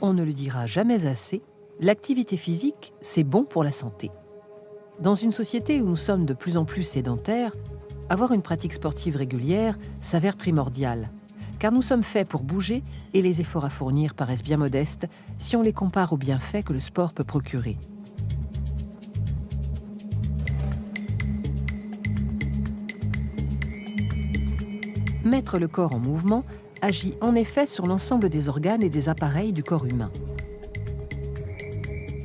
On ne le dira jamais assez, l'activité physique, c'est bon pour la santé. Dans une société où nous sommes de plus en plus sédentaires, avoir une pratique sportive régulière s'avère primordial, car nous sommes faits pour bouger et les efforts à fournir paraissent bien modestes si on les compare aux bienfaits que le sport peut procurer. Mettre le corps en mouvement agit en effet sur l'ensemble des organes et des appareils du corps humain.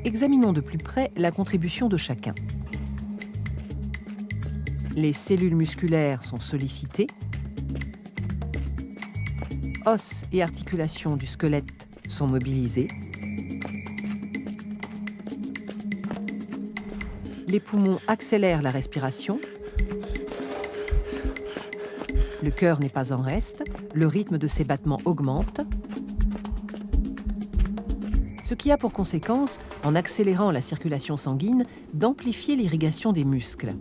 Examinons de plus près la contribution de chacun. Les cellules musculaires sont sollicitées, os et articulations du squelette sont mobilisés, les poumons accélèrent la respiration, le cœur n'est pas en reste, le rythme de ses battements augmente, ce qui a pour conséquence, en accélérant la circulation sanguine, d'amplifier l'irrigation des muscles.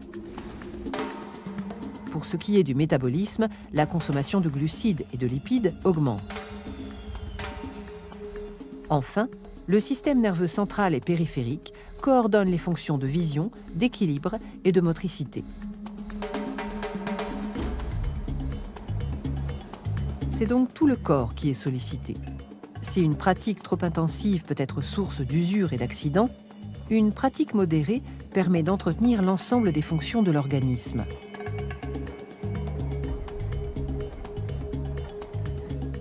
Pour ce qui est du métabolisme, la consommation de glucides et de lipides augmente. Enfin, le système nerveux central et périphérique coordonne les fonctions de vision, d'équilibre et de motricité. C'est donc tout le corps qui est sollicité. Si une pratique trop intensive peut être source d'usure et d'accidents, une pratique modérée permet d'entretenir l'ensemble des fonctions de l'organisme.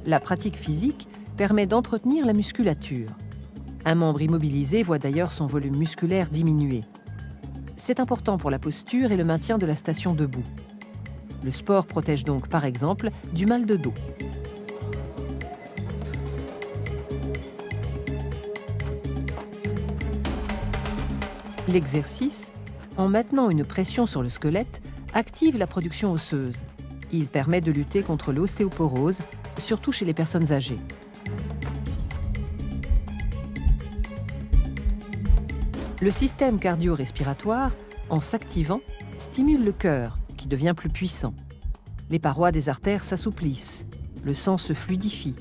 La pratique physique permet d'entretenir la musculature. Un membre immobilisé voit d'ailleurs son volume musculaire diminuer. C'est important pour la posture et le maintien de la station debout. Le sport protège donc, par exemple, du mal de dos. L'exercice, en maintenant une pression sur le squelette, active la production osseuse. Il permet de lutter contre l'ostéoporose, surtout chez les personnes âgées. Le système cardio-respiratoire, en s'activant, stimule le cœur, qui devient plus puissant. Les parois des artères s'assouplissent, le sang se fluidifie.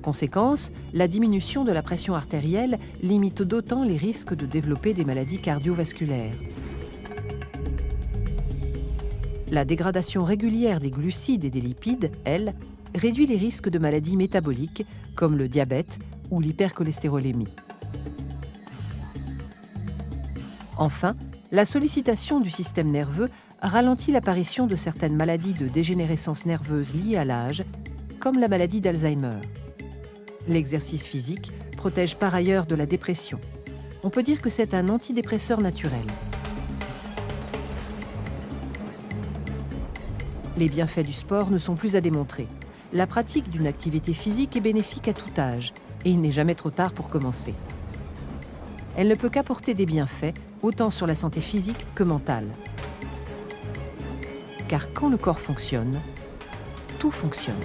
Conséquence, la diminution de la pression artérielle limite d'autant les risques de développer des maladies cardiovasculaires. La dégradation régulière des glucides et des lipides, elle, réduit les risques de maladies métaboliques comme le diabète ou l'hypercholestérolémie. Enfin, la sollicitation du système nerveux ralentit l'apparition de certaines maladies de dégénérescence nerveuse liées à l'âge, comme la maladie d'Alzheimer. L'exercice physique protège par ailleurs de la dépression. On peut dire que c'est un antidépresseur naturel. Les bienfaits du sport ne sont plus à démontrer. La pratique d'une activité physique est bénéfique à tout âge et il n'est jamais trop tard pour commencer. Elle ne peut qu'apporter des bienfaits, autant sur la santé physique que mentale. Car quand le corps fonctionne, tout fonctionne.